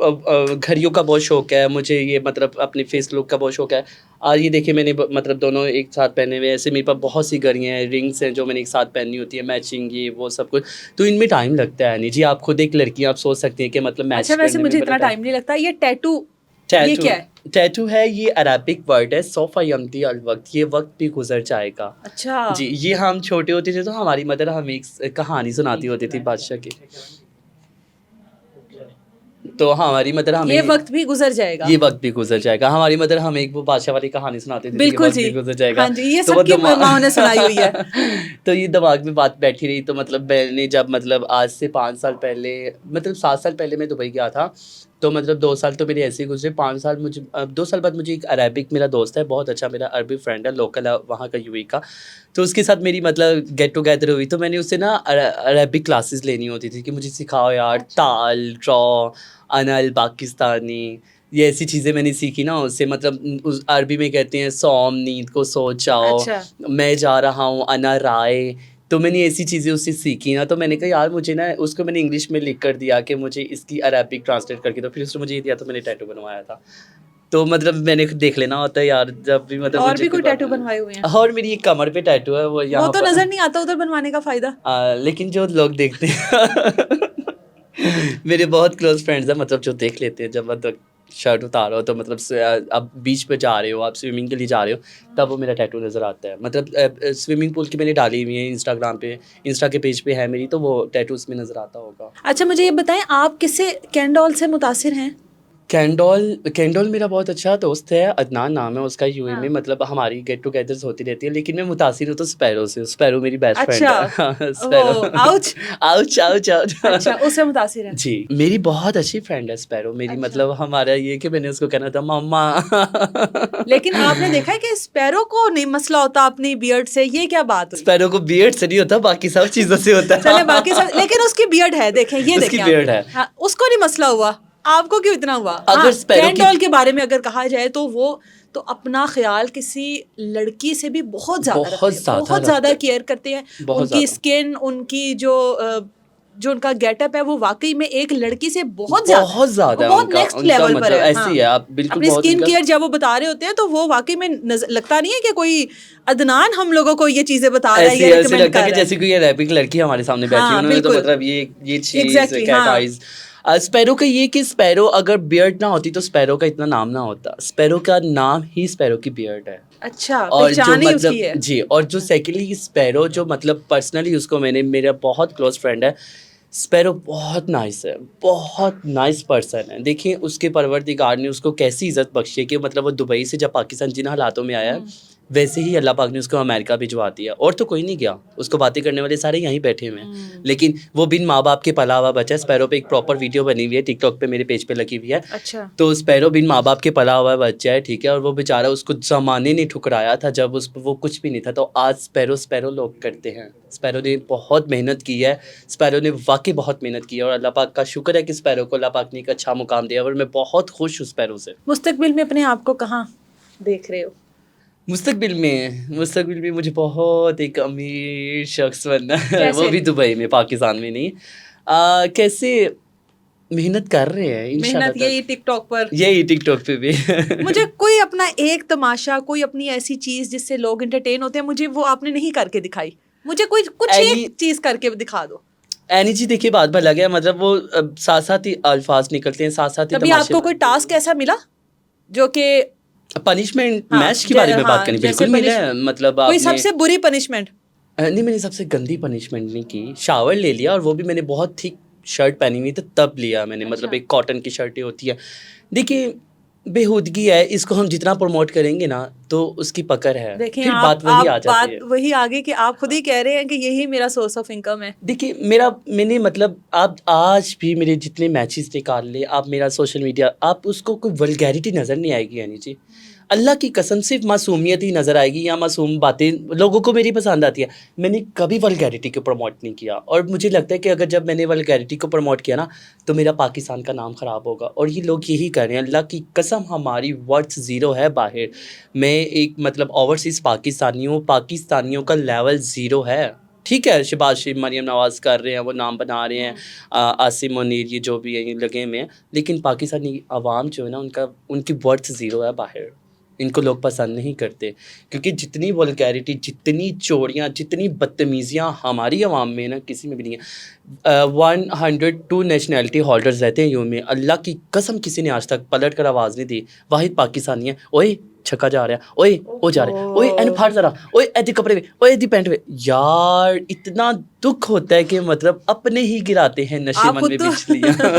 گھڑیوں کا بہت شوق ہے، مجھے یہ مطلب اپنے فیس لک کا بہت شوق ہے. اور یہ دیکھیں میں نے مطلب دونوں ایک ساتھ پہنے ہوئے. ایسے میرے پاس بہت سی گھڑیاں ہیں، رنگس ہیں جو میں نے ایک ساتھ پہننی ہوتی ہے، میچنگ یہ وہ سب کچھ. تو ان میں ٹائم لگتا ہے نہیں جی. آپ خود ایک لڑکی آپ سوچ سکتے ہیں کہ مطلب میچ اچھا ویسے مجھے اتنا ٹائم نہیں لگتا. یہ ٹیٹو یہ کیا ہے؟ ٹیٹو ہے، یہ عربک ورڈ ہے، سوف یمضی الوقت، یہ وقت بھی گزر جائے گا. اچھا جی. یہ ہم چھوٹے ہوتے تھے تو ہماری مدر ہمیں ایک کہانی سناتی ہوتی تھی بادشاہ کی. تو ہماری مدر ہمیں یہ وقت بھی گزر جائے گا، یہ وقت بھی گزر جائے گا. ہماری مدر ہمیں ایک وہ بادشاہ والی کہانی سناتی تھی، بالکل وقت جی، بھی گزر جائے گا. ہاں جی، یہ تو سب کی ماں نے سنائی ہوئی ہے. تو یہ دماغ میں بات بیٹھی رہی. تو مطلب میں نے جب مطلب آج سے 5 سال پہلے، مطلب 7 سال پہلے میں دبئی گیا تھا. تو مطلب 2 سال تو میرے ایسے ہی گزرے. 5 سال 2 سال بعد مجھے ایک عربک میرا دوست ہے، بہت اچھا میرا عربی فرینڈ ہے، لوکل ہے وہاں کا UAE کا. تو اس کے ساتھ میری مطلب گیٹ ٹوگیدر ہوئی. تو میں نے اس سے نا عربک کلاسز لینی ہوتی تھی کہ مجھے سکھاؤ یار، تال، ڈرا، انل پاکستانی، یہ ایسی چیزیں میں نے سیکھی نا اس سے. مطلب عربی میں کہتے ہیں سوم، نیند کو سو جاؤ، اچھا میں جا رہا ہوں، انا رائے. تو میں نے ایسی چیزیں اس سے سیکھی نا. تو میں نے کہا یار مجھے نا، اس کو میں نے انگلش میں لکھ کر دیا کہ مجھے اس کی عربک ٹرانسلیٹ کر کے دو. پھر اس نے مجھے یہ دیا تو میں نے ٹیٹو بنوایا تھا. تو مطلب میں نے دیکھ لینا ہوتا ہے یار جب بھی مطلب اور مجھے بھی کوئی ٹیٹو بنوائے ہوئے ہیں؟ اور میری ایک کمر پہ ٹیٹو ہے، وہ وہ یہاں تو پر نظر نہیں آتا ادھر بنوانے کا فائدہ. لیکن جو لوگ دیکھتے ہیں میرے بہت کلوز فرینڈز ہیں، مطلب جو دیکھ لیتے ہیں جب مطلب شرٹ اتارو تو مطلب اب بیچ پہ جا رہے ہو، آپ سوئمنگ کے لیے جا رہے ہو، تب وہ میرا ٹیٹو نظر آتا ہے. مطلب سوئمنگ پول کی میں نے ڈالی ہوئی ہے انسٹاگرام پہ، انسٹا کے پیج پہ ہے میری، تو وہ ٹیٹو اس میں نظر آتا ہوگا. اچھا مجھے یہ بتائیں آپ کس سے کینڈول سے متاثر ہیں؟ کینڈول میرا بہت اچھا دوست ہے، عدنان نام ہے اس کا. UAE ہاں. میں مطلب ہماری گیٹ ٹوگیدرز ہوتی رہتی ہے. لیکن میں متاثر ہوں تو اسپیرو سے. اسپیرو میری بیسٹ فرینڈ اچھا ہے. اسپیرو آؤچ. آؤچ آؤچ آؤچ. اچھا اس سے متاثر ہیں. جی میری بہت اچھی فرینڈ ہے اسپیرو میری. مطلب ہمارا یہ کہ میں نے اس کو کہنا تھا مما. لیکن آپ نے دیکھا ہے کہ اسپیرو کو نہیں مسئلہ ہوتا اپنی بیئرڈ سے، یہ کیا بات ہوئی؟ اسپیرو کو بیئرڈ سے نہیں ہوتا، باقی سب چیزوں سے ہوتا ہے. چلے باقی سب، لیکن اس کی بیئرڈ ہے، دیکھیں یہ اس کی دیکھیں بیئرڈ ہے. ہاں اس کو نہیں مسئلہ ہوا، آپ کو کیوں اتنا ہوا؟ اگر اسپیرو کی کینڈول کے بارے میں اگر کہا جائے تو وہ تو اپنا خیال کسی لڑکی سے بھی بہت زیادہ رکھتے ہیں، بہت زیادہ کیئر کرتے ہیں. ان کی اسکن، ان کی جو ان کا گیٹ اپ ہے وہ واقعی میں ایک لڑکی سے بہت زیادہ بہت نیکسٹ لیول پر ہے. ایسے ہی ہے آپ بالکل. اپنی اسکن کیئر جب وہ بتا رہے ہوتے ہیں تو وہ واقعی میں لگتا نہیں ہے کہ کوئی عدنان ہم لوگوں کو یہ چیزیں بتا رہا ہے یا ریکمینڈ لگتا کر ہے کہ رہا ہے. جیسے کوئی عربک لڑکی ہمارے سامنے بیٹھی ہے، انہوں نے تو مطلب یہ چیز کیٹ آئیز. اسپیرو کا یہ کہ اسپیرو اگر بیئرڈ نہ ہوتی تو اسپیرو کا اتنا نام نہ ہوتا. اسپیرو کا نام ہی اسپیرو کی بیئرڈ ہے. اچھا اور جو پہچان ہی اس مطلب کی ہے. جی، اور جو سیکنڈلی اسپیرو جو مطلب پرسنلی اس کو میں نے، میرا بہت کلوز فرینڈ ہے. اسپیرو بہت نائس ہے، بہت نائس پرسن ہے. دیکھیں اس کے پروردگار نے اس کو کیسی عزت بخشی ہے کہ مطلب وہ دبئی سے جب پاکستان جن حالاتوں میں آیا ہے ویسے ہی اللہ پاک نے اس کو امریکہ بھجوا دیا. اور تو کوئی نہیں گیا، اس کو باتیں کرنے والے سارے یہیں بیٹھے ہوئے ہیں. لیکن وہ بن ماں باپ کے پلا ہوا بچہ. اسپیرو پہ ایک پراپر ویڈیو بنی ہوئی ہے ٹک ٹاک پہ، میرے پیج پہ لگی ہوئی ہے. اچھا تو اسپیرو بن ماں باپ کے پلا ہوا بچہ ہے، ٹھیک ہے. اور وہ بیچارہ، اس کو زمانے نے ٹھکرایا تھا جب وہ کچھ بھی نہیں تھا. تو آج اسپیرو لوگ کرتے ہیں. اسپیرو نے بہت محنت کی ہے، اسپیرو نے واقعی بہت محنت کی ہے. اور اللہ پاک کا شکر ہے کہ اسپیرو کو اللہ پاک نے ایک اچھا مقام دیا. اور میں بہت خوش ہوں اسپیرو سے. مستقبل میں اپنے آپ کو کہاں دیکھ رہے ہو؟ مستقبل میں مجھے بہت ایک امیر شخص بننا ہے. وہ بھی دبئی میں، پاکستان میں نہیں. کیسے محنت کر رہے ہیں انشاءاللہ محنت یہی ٹک ٹاک پر, یہی ٹک ٹاک پہ بھی. مجھے کوئی اپنا ایک تماشا, کوئی اپنی ایسی چیز جس سے لوگ انٹرٹین ہوتے ہیں, مجھے وہ آپ نے نہیں کر کے دکھائی, مجھے کوئی کچھ ایک چیز کر کے دکھا دو. اینی جی دیکھیے بات بھلا گیا, مطلب وہ ساتھ ساتھ ہی الفاظ نکلتے ہیں, ساتھ ساتھ ہی کبھی آپ کو کوئی ٹاسک ایسا ملا جو کہ پنشمنٹ میچ کے بارے میں بات کریں, بالکل ملا ہے. مطلب کوئی سب سے بری پنشمنٹ؟ نہیں, میں نے سب سے گندی پنشمنٹ نہیں کی, شاور لے لیا, اور وہ بھی میں نے بہت تھک شرٹ پہنی ہوئی تھی تب لیا میں نے. مطلب ایک کاٹن کی شرٹیں ہوتی ہے, دیکھیے بےہودگی ہے, اس کو ہم جتنا پروموٹ کریں گے نا تو اس کی پکڑ ہے. دیکھیں پھر بات وہی آ جاتی ہے, بات وہی آگے کہ آپ خود ہی کہہ رہے ہیں کہ یہی میرا سورس آف انکم ہے. دیکھیے میں نے مطلب آپ آج بھی میرے جتنے میچز نکال لے, آپ میرا سوشل میڈیا, آپ اس کو کوئی ولگیرٹی نظر نہیں آئے گی. یعنی جی اللہ کی قسم صرف معصومیت ہی نظر آئے گی, یا معصوم باتیں لوگوں کو میری پسند آتی ہے. میں نے کبھی ولگیرٹی کو پروموٹ نہیں کیا, اور مجھے لگتا ہے کہ اگر جب میں نے ولگیرٹی کو پروموٹ کیا نا تو میرا پاکستان کا نام خراب ہوگا, اور یہ لوگ یہی کر رہے ہیں. اللہ کی قسم ہماری ورڈس زیرو ہے باہر. میں ایک مطلب اوورسیز پاکستانیوں کا لیول زیرو ہے. ٹھیک ہے, شہباز شریف, مریم نواز کر رہے ہیں, وہ نام بنا رہے ہیں, عاصم منیر, یہ جو بھی ہیں لگے ہوئے ہیں, لیکن پاکستانی عوام جو ہے نا ان کی ورتھ زیرو ہے باہر. ان کو لوگ پسند نہیں کرتے, کیونکہ جتنی ولگیرٹی, جتنی چوڑیاں, جتنی بدتمیزیاں ہماری عوام میں نا کسی میں بھی نہیں ہے. 102 نیشنلٹی ہولڈرز رہتے ہیں یوں میں, اللہ کی قسم کسی نے آج تک پلٹ کر آواز نہیں دی. واحد پاکستانی ہے, اوئے چھکا جا رہا ہے, اوئے وہ جا رہا ہے, اوئے این پھاڑ ذرا, اوئے ایدی کپڑے پہ, اوئے ایدی پینٹ پہ. یار اتنا دکھ ہوتا ہے کہ مطلب اپنے ہی گراتے ہیں نشے من میں بجلیاں.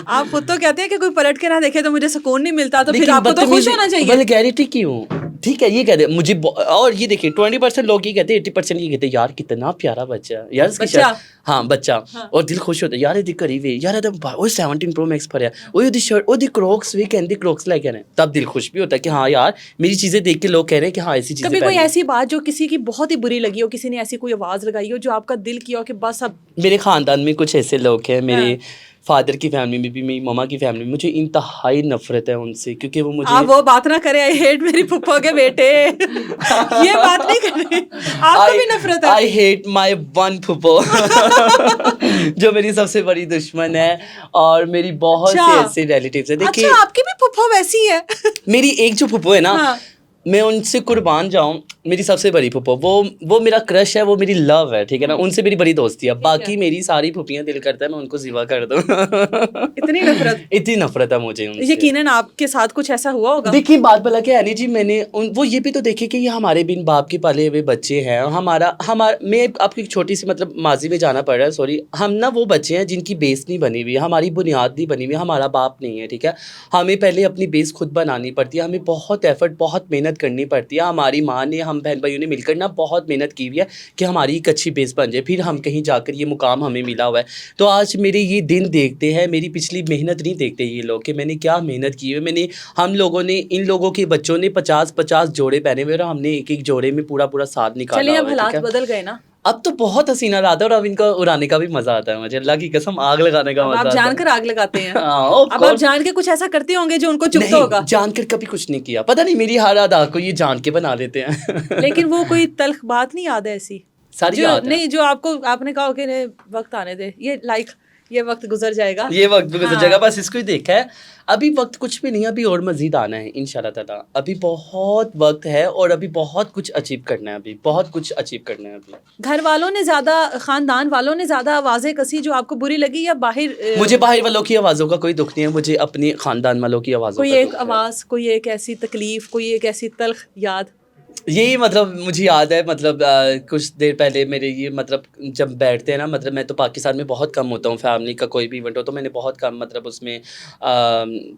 آپ خود تو کہتے ہیں کہ کوئی پلٹ کے نہ دیکھے تو مجھے سکون نہیں ملتا, تو پھر آپ کو تو خوش ہونا چاہیے. ولگیرٹی کیوں؟ ٹھیک ہے, یہ کہتے ہیں مجھے, اور یہ دیکھیں 20% لوگ یہ کہتے ہیں, 80% یہ کہتے ہیں یار کتنا پیارا بچہ ہے یار, اس کی ہاں بچہ, اور دل خوش ہوتا ہے یار یہ قریب ہے یار, وہ 17 Pro Max پر ہے, وہ شرٹ, وہ کروکس, وہ کہندی کروکس لے کے آنے, تب دل خوش بھی ہوتا ہے کہ ہاں یار میری چیزیں دیکھ کے لوگ کہہ رہے ہیں کہ ہاں ایسی چیزیں. کبھی کوئی ایسی بات جو کسی کی بہت ہی بری لگی ہو, کسی نے ایسی کوئی آواز لگائی ہو جو آپ کا دل کیا ہو کہ بس اب. میرے خاندان میں کچھ ایسے لوگ ہیں, میرے فادر کی فیملی میں بھی, میری مما کی فیملی میں, مجھے انتہائی نفرت ہے ان سے, کیونکہ وہ مجھے, آپ وہ بات نہ کریں, آئی ہیٹ میری پھپھو کے بیٹے, یہ بات نہیں کریں, آپ کو بھی نفرت ہے. آئی ہیٹ مائی ون پھپھو جو میری سب سے بڑی دشمن ہے, اور میری بہت سے ایسے ریلیٹیوز ہیں. دیکھیے اچھا, آپ کی بھی پھپھو ویسی ہے؟ میری ایک جو پھپھو ہے نا, میں ان سے قربان جاؤں, میری سب سے بڑی پھپھو, وہ میرا کرش ہے, وہ میری لو ہے, ٹھیک ہے نا, ان سے میری بڑی دوستی ہے. باقی میری ساری پھپھیاں دل کرتا ہے میں ان کو ذبح کر دوں. اتنی نفرت ہے مجھے ان سے. یقیناً آپ کے ساتھ کچھ ایسا ہوا ہوگا. دیکھیے بات بلا کہ اینی جی, میں نے وہ یہ بھی تو دیکھے کہ یہ ہمارے بن باپ کے پالے ہوئے بچے ہیں. میں آپ کو ایک چھوٹی سی مطلب ماضی میں جانا پڑ رہا ہے, سوری. ہم نا وہ بچے ہیں جن کی بیس نہیں بنی ہوئی, ہماری بنیاد نہیں بنی ہوئی, ہمارا باپ نہیں ہے, ٹھیک ہے. ہمیں پہلے اپنی بیس خود بنانی پڑتی ہے, ہمیں بہت ایفرٹ, بہت محنت کرنی پڑتی ہے. ہماری ماں نے, ہم بہن بھائیوں نے مل کر نا بہت محنت کی ہوئی ہے کہ ہماری ایک اچھی بیس بن جائے, پھر ہم کہیں جا کر یہ مقام ہمیں ملا ہوا ہے. تو آج میرے یہ دن دیکھتے ہیں, میری پچھلی محنت نہیں دیکھتے یہ لوگ کہ میں نے کیا محنت کی ہے. ہم لوگوں نے, ان لوگوں کے بچوں نے 50 جوڑے پہنے ہوئے, اور ہم نے ایک جوڑے میں پورا ساتھ نکالا. چلیے اب حالات بدل گئے نا, اب تو بہت حسینہ رات ہے, اور اب ان کا اڑانے کا بھی مزہ آتا ہے مجھے, اللہ کی قسم آگ لگانے کا مزہ آتا ہے. آپ جان کر آگ لگاتے ہیں, اب آپ جان کے کچھ ایسا کرتے ہوں گے جو ان کو چبھتا ہوگا. جان کر کبھی کچھ نہیں کیا, پتہ نہیں میری ہر ادا کو یہ جان کے بنا لیتے ہیں. لیکن وہ کوئی تلخ بات نہیں یاد ہے ایسی ساری یاد نہیں جو آپ نے کہا کہ وقت آنے دے, یہ وقت گزر جائے گا, یہ وقت گزر جائے گا, بس اس کو ہی دیکھا ہے. ابھی وقت کچھ بھی نہیں, ابھی اور مزید آنا ہے انشاءاللہ تعالیٰ. ابھی بہت وقت ہے, اور ابھی بہت کچھ اچیو کرنا ہے, ابھی بہت کچھ اچیو کرنا ہے. ابھی گھر والوں نے زیادہ, خاندان والوں نے زیادہ آوازیں کسی جو آپ کو بری لگی, یا باہر؟ مجھے باہر والوں کی آوازوں کا کوئی دکھ نہیں ہے, مجھے اپنے خاندان والوں کی آوازوں کا کوئی ایک دکھ ہے. آواز, کوئی ایک ایسی تکلیف, کوئی ایک ایسی تلخ یاد. یہی مطلب مجھے یاد ہے, مطلب کچھ دیر پہلے میرے یہ مطلب جب بیٹھتے ہیں نا, مطلب میں تو پاکستان میں بہت کم ہوتا ہوں, فیملی کا کوئی بھی ایونٹ ہو تو میں نے بہت کم مطلب اس میں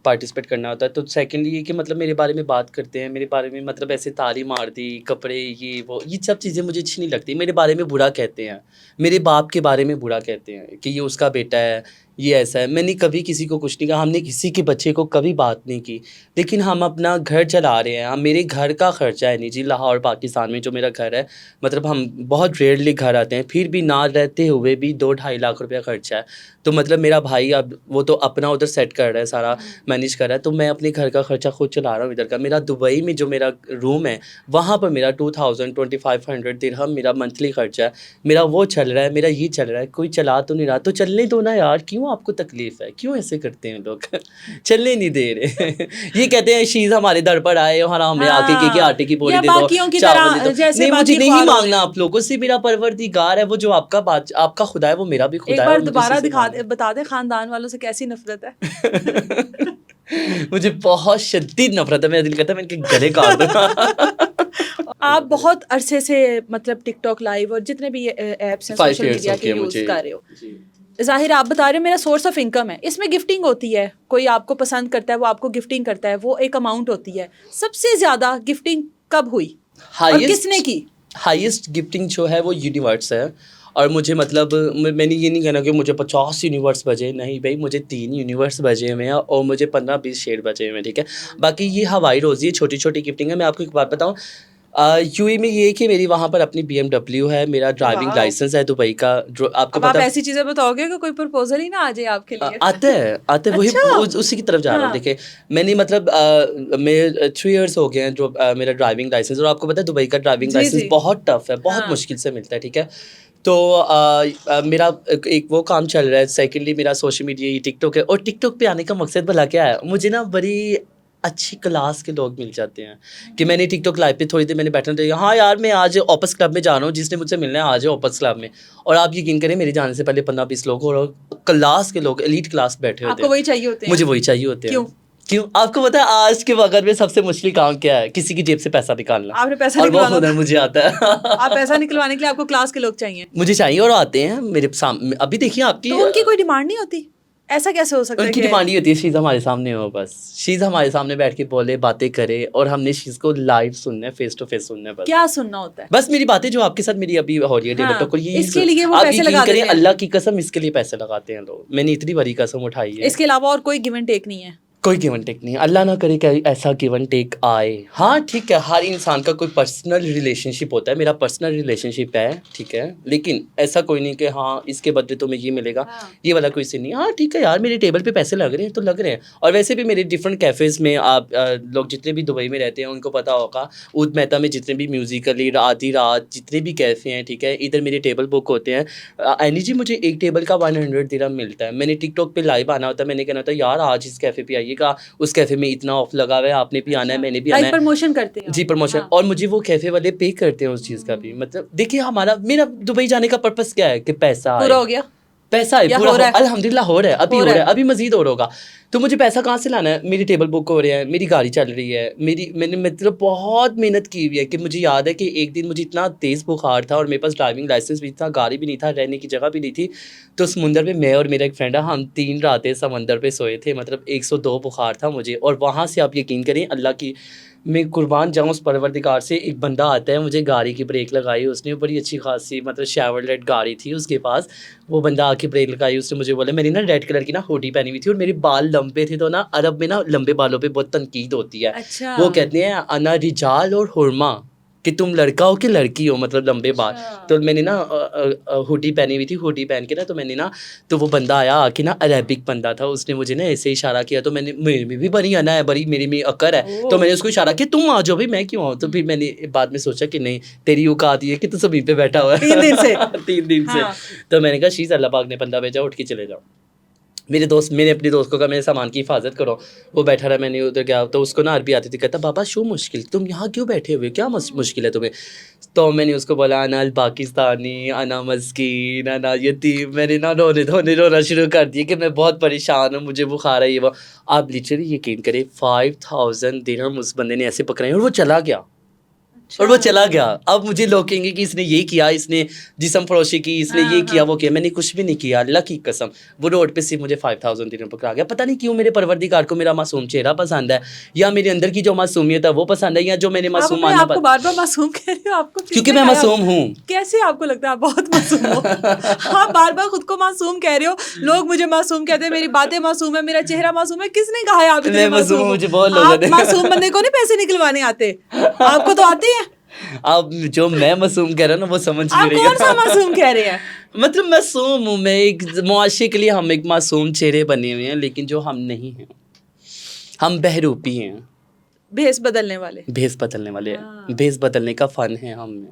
پارٹیسپیٹ کرنا ہوتا ہے. تو سیکنڈلی یہ کہ مطلب میرے بارے میں بات کرتے ہیں, میرے بارے میں مطلب ایسے تالی مار دی, کپڑے, یہ سب چیزیں مجھے اچھی نہیں لگتی. میرے بارے میں برا کہتے ہیں, میرے باپ کے بارے میں برا کہتے ہیں کہ یہ اس کا بیٹا ہے, یہ ایسا ہے. میں نے کبھی کسی کو کچھ نہیں کہا, ہم نے کسی کے بچے کو کبھی بات نہیں کی, لیکن ہم اپنا گھر چلا رہے ہیں. ہم میرے گھر کا خرچہ ہے نہیں جی, لاہور پاکستان میں جو میرا گھر ہے, مطلب ہم بہت ریئرلی گھر آتے ہیں, پھر بھی نہ رہتے ہوئے بھی 2-2.5 لاکھ روپیہ خرچہ ہے. تو مطلب میرا بھائی اب وہ تو اپنا ادھر سیٹ کر رہا ہے, سارا مینیج کر رہا ہے, تو میں اپنے گھر کا خرچہ خود چلا رہا ہوں ادھر کا. میرا دبئی میں جو میرا روم ہے, وہاں پر میرا 2500 درہم میرا منتھلی خرچہ ہے. میرا وہ چل رہا ہے, میرا یہ چل رہا ہے, کوئی چلا تو نہیں رہا. تو چلنے دو نا یار, کیوں کیوں آپ کو تکلیف ہے, کیوں ایسے کرتے ہیں لوگ, چلنے نہیں دے رہے. یہ کہتے ہیں شیز ہمارے در پر آئے اور ہمیں آ کے آٹے کی پوری دے دو, چاول دے دو. نہیں, مجھے نہیں مانگنا آپ لوگوں سے, میرا پروردگار ہے وہ جو آپ کا خدا ہے وہ میرا بھی خدا ہے. ایک بار دوبارہ بتا دیں خاندان والوں سے کیسی نفرت ہے. مجھے بہت شدید نفرت ہے, میرا دل کرتا ہے میں ان کے گلے کاٹ دوں. آپ بہت عرصے سے مطلب ٹک ٹاک لائیو اور جتنے بھی ایپس ہیں سوشل میڈیا کے یوز کر رہے ہو, ظاہر آپ بتا رہے ہو میرا سورس آف انکم ہے, اس میں گفٹنگ ہوتی ہے, کوئی آپ کو پسند کرتا ہے وہ آپ کو گفٹنگ کرتا ہے, وہ ایک اماؤنٹ ہوتی ہے. سب سے زیادہ گفٹنگ کب ہوئی اور کس نے کی؟ ہائیسٹ گفٹنگ جو ہے وہ یونیورس ہے. اور مجھے مطلب میں نے یہ نہیں کہنا کہ مجھے 50 یونیورس بجے, نہیں بھائی, مجھے 3 یونیورس بجے ہوئے ہیں اور مجھے 15-20 شیڈ بجے ہوئے ہیں, ٹھیک ہے. باقی یہ ہوائی روزی ہے, چھوٹی چھوٹی گفٹنگ ہے. میں آپ کو ایک بات بتاؤں, یو اے میں یہ کہ میری وہاں پر اپنی BMW ہے, میرا ڈرائیونگ لائسنس ہے دبئی کا. آپ کو آپ ایسی چیزیں بتاؤ گے کہ کوئی پرپوزل ہی نہ آ جائے آپ کے لیے؟ آتا ہے وہی اسی کی طرف جا رہا ہوں. دیکھیں میں نے مطلب میرے 3 ایئرس ہو گئے ہیں جو میرا ڈرائیونگ لائسنس, اور آپ کو پتہ ہے دبئی کا ڈرائیونگ لائسنس بہت ٹف ہے, بہت مشکل سے ملتا ہے, ٹھیک ہے. تو میرا ایک وہ کام چل رہا ہے. سیکنڈلی میرا سوشل میڈیا یہ ٹک ٹاک ہے, اور ٹک ٹاک پہ آنے کا مقصد بھلا کیا ہے, مجھے نا بڑی اچھی کلاس کے لوگ مل جاتے ہیں کہ میں نے ٹک ٹاک لائیو پہ تھوڑی دیر میں نے بیٹھنا چاہیے, ہاں یار میں آج اوپس کلب میں جا رہا ہوں, جس نے مجھ سے ملنا ہے آج اوپس کلب میں. اور آپ یقین کریں میرے جانے سے پہلے 15-20 لوگ اور کلاس کے لوگ, ایلیٹ کلاس بیٹھے ہوتے ہیں. آپ کو وہی چاہیے ہوتے ہیں؟ مجھے وہی چاہیے ہوتے ہیں. کیوں؟ آپ کو پتا ہے آج کے وقت میں سب سے مشکل کام کیا ہے؟ کسی کی جیب سے پیسہ نکالنا. آپ نے پیسہ اور وہ نکلوانا ہنر مجھے آتا ہے. آپ پیسہ نکلوانے کے لیے آپ کو کلاس کے لوگ چاہیے؟ مجھے چاہیے, اور آتے ہیں میرے سامنے. ابھی دیکھیے آپ کی, تو ان کی کوئی ڈیمانڈ نہیں ہوتی؟ ایسا کیسے ہو سکتا ہے؟ ان کی ڈیمانڈ یہ ہوتی ہے شیز ہمارے سامنے ہو, بس شیز ہمارے سامنے بیٹھ کے بولے, باتیں کرے, اور ہم نے شیز کو لائیو سننا ہے, فیس ٹو فیس سننا ہے. بس کیا سننا ہوتا ہے؟ بس میری باتیں جو آپ کے ساتھ میری ابھی ہو رہی ہے ٹیبل ٹاک, اس کے لیے وہ آپ پیسے یقین لگا کریں دیتے ہیں. اللہ کی قسم اس کے لیے پیسے لگاتے ہیں لوگ. میں نے اتنی بڑی قسم اٹھائی ہے. اس کے علاوہ اور کوئی گیو اینڈ ٹیک نہیں ہے؟ کوئی گیو اینڈ ٹیک نہیں ہے. اللہ نہ کرے کہ ایسا گیو اینڈ ٹیک آئے. ہاں ٹھیک ہے, ہر انسان کا کوئی پرسنل ریلیشن شپ ہوتا ہے, میرا پرسنل ریلیشن شپ ہے, ٹھیک ہے, لیکن ایسا کوئی نہیں کہ ہاں اس کے بدلے تمہیں یہ ملے گا, یہ والا کوئی سے نہیں. ہاں ٹھیک ہے یار, میرے ٹیبل پہ پیسے لگ رہے ہیں تو لگ رہے ہیں. اور ویسے بھی میرے ڈفرنٹ کیفیز میں, آپ لوگ جتنے بھی دبئی میں رہتے ہیں ان کو پتا ہوگا, اود مہتا میں جتنے بھی میوزیکلی آدھی رات جتنے بھی کیفے ہیں, ٹھیک ہے, ادھر میرے ٹیبل بک ہوتے ہیں. اینی جی مجھے ایک ٹیبل کا 100 درہم ملتا ہے. میں نے ٹک ٹاک پہ لائیو آنا ہوتا ہے, میں نے کہنا ہوتا ہے یار آج اس کیفے پہ آئیے گا, اس کیفے میں اتنا آف لگا ہوا ہے, آپ نے بھی آنا ہے, میں نے بھی آنا ہے. پروموشن کرتے ہیں جی پروموشن. اور مجھے وہ کیفے والے پے کرتے ہیں اس چیز کا بھی. مطلب دیکھیے میرا دبئی جانے کا پرپس کیا ہے کہ پیسہ پورا ہو گیا, پیسہ ہے پورا, الحمدللہ ہو رہا ہے, ابھی ہو رہا ہے, ابھی مزید اور ہوگا. تو مجھے پیسہ کہاں سے لانا ہے؟ میری ٹیبل بک ہو رہی ہے, میری گاڑی چل رہی ہے, میں نے مطلب بہت محنت کی ہوئی ہے. کہ مجھے یاد ہے کہ ایک دن مجھے اتنا تیز بخار تھا اور میرے پاس ڈرائیونگ لائسنس بھی تھا, گاڑی بھی نہیں تھا, رہنے کی جگہ بھی نہیں تھی. تو سمندر میں میں اور میرا ایک فرینڈ ہے, ہم 3 راتیں سمندر پہ سوئے تھے. مطلب 102 بخار تھا مجھے. اور وہاں سے آپ یقین کریں اللہ کی میں قربان جاؤں اس پروردگار سے, ایک بندہ آتا ہے, مجھے گاڑی کی بریک لگائی اس نے, بڑی اچھی خاصی مطلب شیورلیٹ گاڑی تھی اس کے پاس. وہ بندہ آ کے بریک لگائی, اس نے مجھے بولا, میں نے نا ریڈ کلر کی نا ہوڈی پہنی ہوئی تھی اور میرے بال لمبے تھے. تو نا عرب میں نا لمبے بالوں پہ بہت تنقید ہوتی ہے. وہ کہتے ہیں انا رجال اور حرما, کہ تم لڑکا ہو کہ لڑکی ہو, مطلب لمبے بال. تو میں نے نا ہوڈی پہنی ہوئی تھی, ہوڈی پہن کے نا تو میں نے نا, تو وہ بندہ آیا آ کے نا عربک بندہ تھا, اس نے مجھے نا ایسے اشارہ کیا. تو میں نے, میرے میں بھی بڑی انا ہے, بڑی میرے میں عقر ہے. تو میں نے اس کو اشارہ کیا تم آ جاؤ بھائی, میں کیوں آؤں. تو پھر میں نے بعد میں سوچا کہ نہیں تیری اوقات یہ کہ تو زمین پہ بیٹھا ہوا ہے 3 دن سے. تو میں نے کہا شیز اللہ پاک نے بندہ بھیجا, اٹھ کے چلے جاؤ. میں نے اپنے دوست کو کہا میرے سامان کی حفاظت کرو. وہ بیٹھا رہا, میں نے ادھر گیا تو اس کو نا عربی آتی تھی. کہتا بابا شو مشکل, تم یہاں کیوں بیٹھے ہوئے, کیا مشکل ہے تمہیں. تو میں نے اس کو بولا انا الپاکستانی انا مسکین انا یتیم. میں نے نا رونا شروع کر دیا کہ میں بہت پریشان ہوں, مجھے بخار ہے, یہ وہ. آپ لٹرلی یقین کریں 5000 درہم اس بندے نے ایسے پکڑائے اور وہ چلا گیا. اب مجھے لوگ کہیں گے کہ اس نے یہ کیا, اس نے جسم فروشی کی, اس نے یہ کیا وہ کیا. میں نے کچھ بھی نہیں کیا, اللہ کی قسم. وہ روڈ پہ صرف مجھے 5000 درہم پکڑا گیا. پتہ نہیں کیوں میرے پروردگار کو میرا معصوم چہرہ پسند ہے, یا میرے اندر کی جو معصومیت ہے وہ پسند ہے, یا جو میں نے معصوم مانا. آپ کو بار بار معصوم کہہ رہے ہو, آپ کو کیونکہ میں معصوم ہوں. کیسے آپ کو لگتا ہے آپ بہت معصوم ہو؟ آپ بار بار خود کو معصوم کہہ رہے ہو, لوگ مجھے معصوم کہتے ہیں, میری باتیں معصوم ہے, میرا چہرہ معصوم ہے. کس نے کہا ہے آپ اتنے معصوم ہو؟ مجھے بہت لوگوں نے. معصوم بندے کو نہیں پیسے نکلوانے آتے, آپ کو تو آتے ہیں. آپ جو میں معصوم کہہ رہا ہوں نا وہ سمجھ نہیں رہی. آپ کون سا معصوم کہہ رہے ہیں؟ مطلب معصوم ہوں میں, ایک معاشرے کے لیے ہم ایک معصوم چہرے بنے ہوئے ہیں, لیکن جو ہم نہیں ہیں, ہم بہروپی ہیں, بھیس بدلنے والے ہیں, بھیس بدلنے کا فن ہے ہم میں.